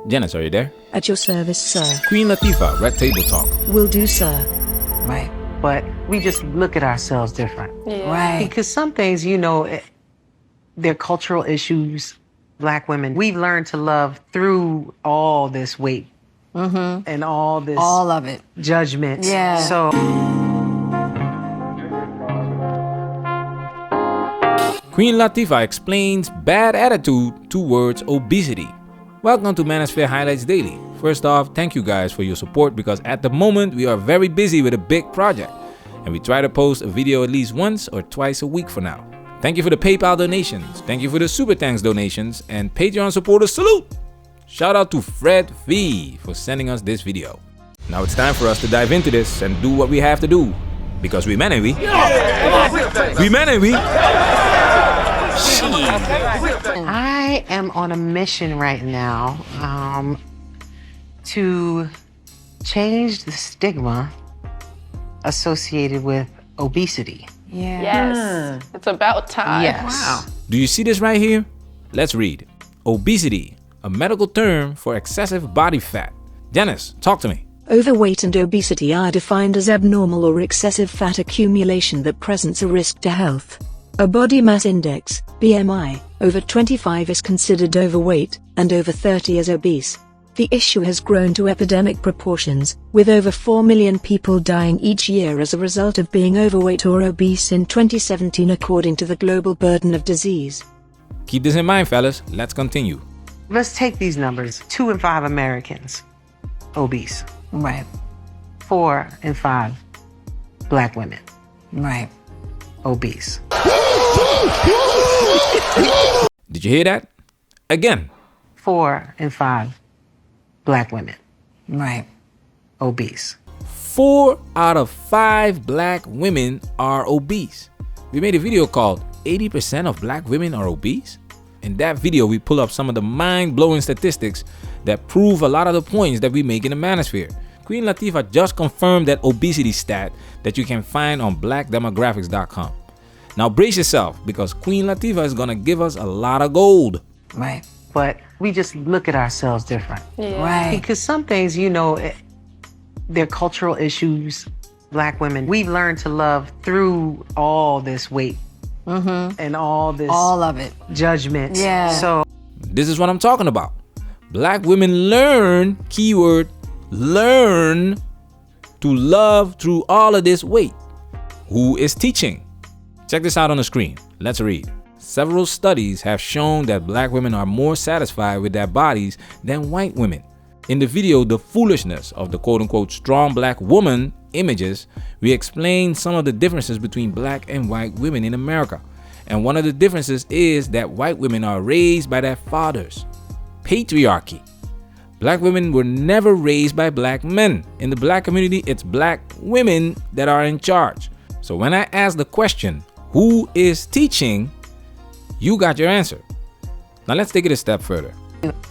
Janice, are you there? At your service, sir. Queen Latifah, Red Table Talk. Will do, sir. Right. But we just look at ourselves different. Yeah. Right. Because some things, they're cultural issues. Black women, we've learned to love through all this weight and all this. All of it. Judgment. Yeah. So. Queen Latifah explains bad attitude towards obesity. Welcome to Manosphere Highlights Daily. First off, thank you guys for your support because at the moment we are very busy with a big project and we try to post a video at least once or twice a week for now. Thank you for the PayPal donations, thank you for the Super Thanks donations, and Patreon supporters salute! Shout out to Fred V for sending us this video. Now it's time for us to dive into this and do what we have to do. Because we men and we. We men and we. I am on a mission right now to change the stigma associated with obesity. Yeah. Yes. It's about time. Yes. Wow. Do you see this right here? Let's read. Obesity, a medical term for excessive body fat. Janice, talk to me. Overweight and obesity are defined as abnormal or excessive fat accumulation that presents a risk to health. A body mass index, BMI, over 25 is considered overweight, and over 30 is obese. The issue has grown to epidemic proportions, with over 4 million people dying each year as a result of being overweight or obese in 2017 according to the Global Burden of Disease. Keep this in mind, fellas. Let's continue. Let's take these numbers. 2 in 5 Americans obese. Right. 4 in 5 Black women Right. obese. Did you hear that? Again. 4 in 5 Black women Right. obese. 4 out of 5 black women are obese. We made a video called 80% of black women are obese. In that video, we pull up some of the mind-blowing statistics that prove a lot of the points that we make in the manosphere. Queen Latifah just confirmed that obesity stat that you can find on blackdemographics.com. Now brace yourself because Queen Latifah is gonna give us a lot of gold. Right. But we just look at ourselves different. Yeah. Right. Because some things, they're cultural issues. Black women, we've learned to love through all this weight and all this. All of it. Judgment. Yeah. So This is what I'm talking about. Black women learn, keyword, learn to love through all of this weight. Who is teaching? Check this out on the screen. Let's read. Several studies have shown that black women are more satisfied with their bodies than white women. In the video, The Foolishness of the quote-unquote strong black woman images, we explain some of the differences between black and white women in America. And one of the differences is that white women are raised by their fathers. Patriarchy. Black women were never raised by black men. In the black community, it's black women that are in charge. So when I ask the question, who is teaching? You got your answer. Now let's take it a step further.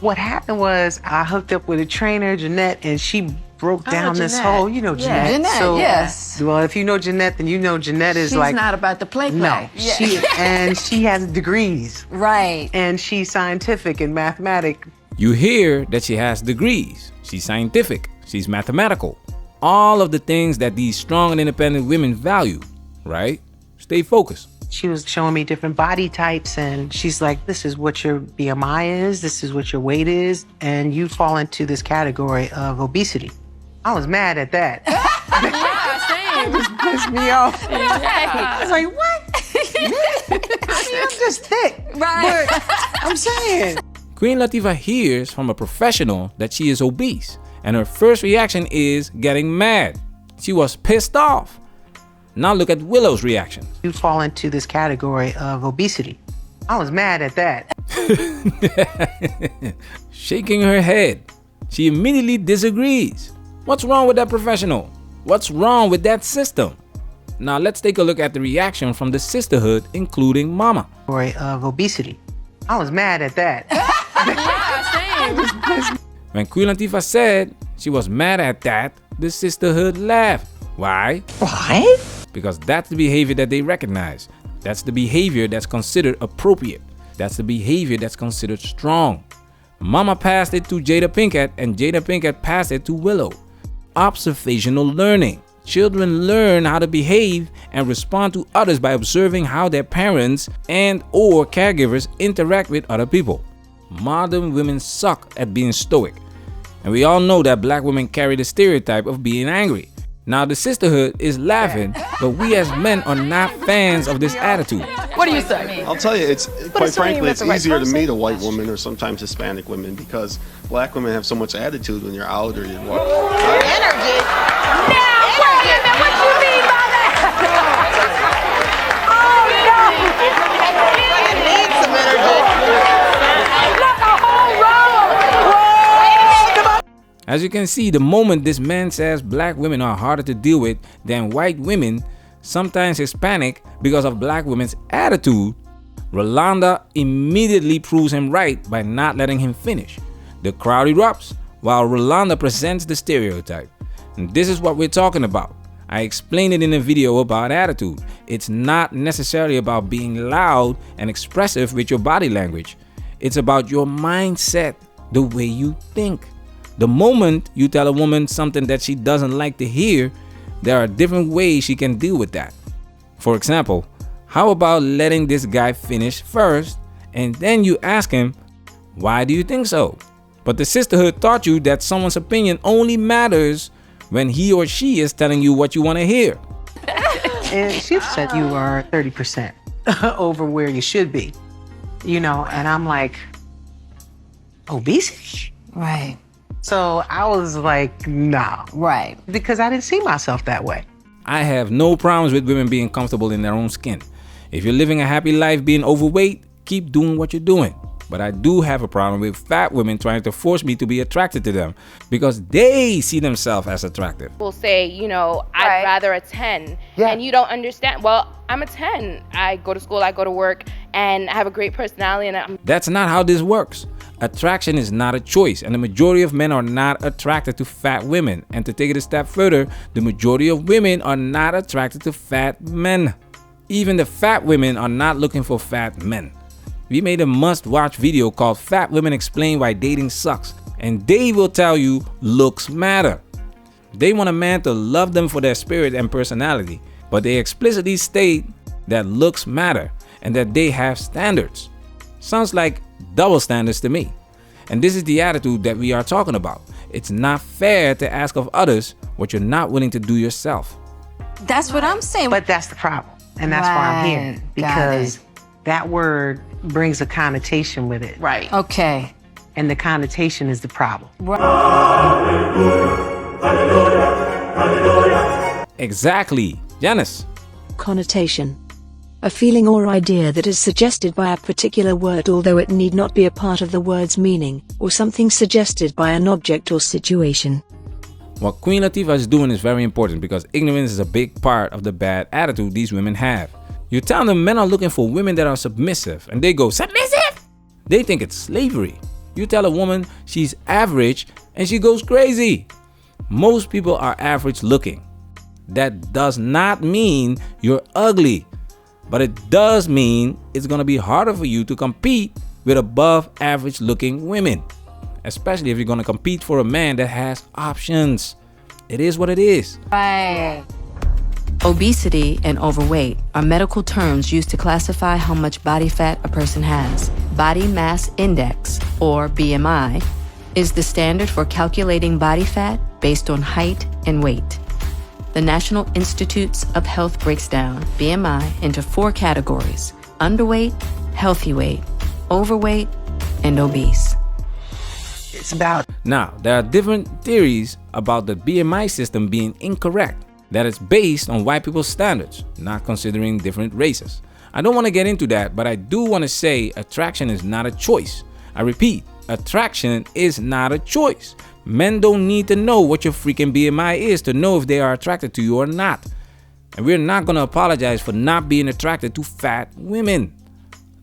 what happened was I hooked up with a trainer, Jeanette, and she broke down this Jeanette. whole, Jeanette. Jeanette, So, yes. Well, if you know Jeanette, then you know Jeanette is She's like. not about the play. No, Yeah. she has degrees. Right. And she's scientific and mathematic. You hear that she has degrees. She's scientific. She's mathematical. All of the things that these strong and independent women value, right? Stay focused. She was showing me different body types, and she's like, this is what your BMI is, this is what your weight is, and you fall into this category of obesity. I was mad at that. Yeah, same. Pissed me off. Yeah. I was like, what? I mean, I'm just thick. Right. But I'm saying. Queen Latifah hears from a professional that she is obese, and her first reaction is getting mad. She was pissed off. Now look at Willow's reaction. You fall into this category of obesity. I was mad at that. Shaking her head, she immediately disagrees. What's wrong with that professional? What's wrong with that system? Now let's take a look at the reaction from the Sisterhood, including Mama. Category of obesity. I was mad at that. Yeah, same. When Queen Latifah said she was mad at that, the Sisterhood laughed. Why? Why? Because that's the behavior that they recognize. That's the behavior that's considered appropriate. That's the behavior that's considered strong. Mama passed it to Jada Pinkett, and Jada Pinkett passed it to Willow. Observational learning. Children learn how to behave and respond to others by observing how their parents and or caregivers interact with other people. Modern women suck at being stoic. And we all know that black women carry the stereotype of being angry. Now the sisterhood is laughing, but we as men are not fans of this attitude. What do you say? I'll tell you, it's quite frankly, it's easier to meet a white woman or sometimes Hispanic women because black women have so much attitude when you're out or you're walking. Energy. Now, wait a minute. What you mean by that? Oh, no. It needs some energy. Look, a whole row. As you can see, the moment this man says black women are harder to deal with than white women, sometimes Hispanic, because of black women's attitude, Rolanda immediately proves him right by not letting him finish. The crowd erupts while Rolanda presents the stereotype. And this is what we're talking about. I explained it in a video about attitude. It's not necessarily about being loud and expressive with your body language. It's about your mindset, the way you think. The moment you tell a woman something that she doesn't like to hear, there are different ways she can deal with that. For example, how about letting this guy finish first and then you ask him, why do you think so? But the sisterhood taught you that someone's opinion only matters when he or she is telling you what you want to hear. And she said you are 30% over where you should be, you know, and I'm like, obesity? Right. So I was like, nah. Right. Because I didn't see myself that way. I have no problems with women being comfortable in their own skin. If you're living a happy life being overweight, keep doing what you're doing. But I do have a problem with fat women trying to force me to be attracted to them because they see themselves as attractive. Will say, you know, I'd rather a 10. Yeah. And you don't understand. Well, I'm a 10. I go to school, I go to work, and I have a great personality. And That's not how this works. Attraction is not a choice, and the majority of men are not attracted to fat women. And to take it a step further, the majority of women are not attracted to fat men. Even the fat women are not looking for fat men. We made a must-watch video called Fat Women Explain Why Dating Sucks, and they will tell you looks matter. They want a man to love them for their spirit and personality, but they explicitly state that looks matter and that they have standards. Sounds like double standards to me. And this is the attitude that we are talking about. It's not fair to ask of others what you're not willing to do yourself. That's what I'm saying. But that's the problem. And that's why I'm here. Right. Got Because it. that word brings a connotation with it. right. Okay. And the connotation is the problem. Exactly. Janice. Connotation. A feeling or idea that is suggested by a particular word although it need not be a part of the word's meaning, or something suggested by an object or situation. What Queen Latifah is doing is very important because ignorance is a big part of the bad attitude these women have. You tell them men are looking for women that are submissive and they go, submissive? They think it's slavery. You tell a woman she's average and she goes crazy. Most people are average looking. That does not mean you're ugly, but it does mean it's gonna be harder for you to compete with above average looking women, especially if you're gonna compete for a man that has options. It is what it is. Right. Obesity and overweight are medical terms used to classify how much body fat a person has. Body mass index, or BMI, is the standard for calculating body fat based on height and weight. The National Institutes of Health breaks down BMI into 4 categories: underweight, healthy weight, overweight, and obese. It's about Now, there are different theories about the BMI system being incorrect, that it's based on white people's standards, not considering different races. I don't want to get into that, but I do want to say attraction is not a choice. I repeat, attraction is not a choice. Men don't need to know what your freaking BMI is to know if they are attracted to you or not. And we're not going to apologize for not being attracted to fat women.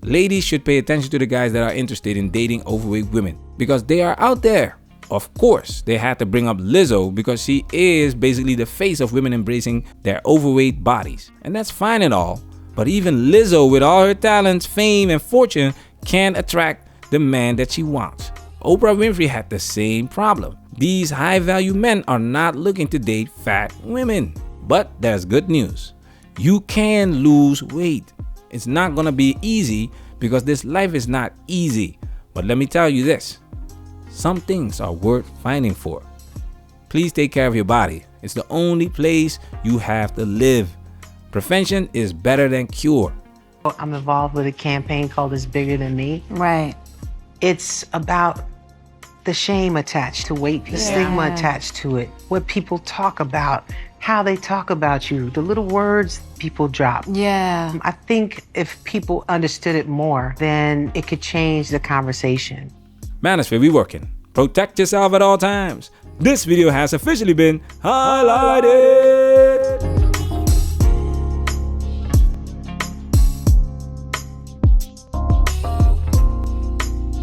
Ladies should pay attention to the guys that are interested in dating overweight women because they are out there. Of course, they had to bring up Lizzo because she is basically the face of women embracing their overweight bodies. And that's fine and all, but even Lizzo with all her talents, fame, and fortune can't attract the man that she wants. Oprah Winfrey had the same problem. These high-value men are not looking to date fat women. But there's good news. You can lose weight. It's not gonna be easy because this life is not easy. But let me tell you this. Some things are worth fighting for. Please take care of your body. It's the only place you have to live. Prevention is better than cure. I'm involved with a campaign called It's Bigger Than Me. Right. It's about the shame attached to weight, the stigma attached to it, what people talk about, how they talk about you, the little words people drop. Yeah. I think if people understood it more, then it could change the conversation. Manosphere, we working. Protect yourself at all times. This video has officially been highlighted.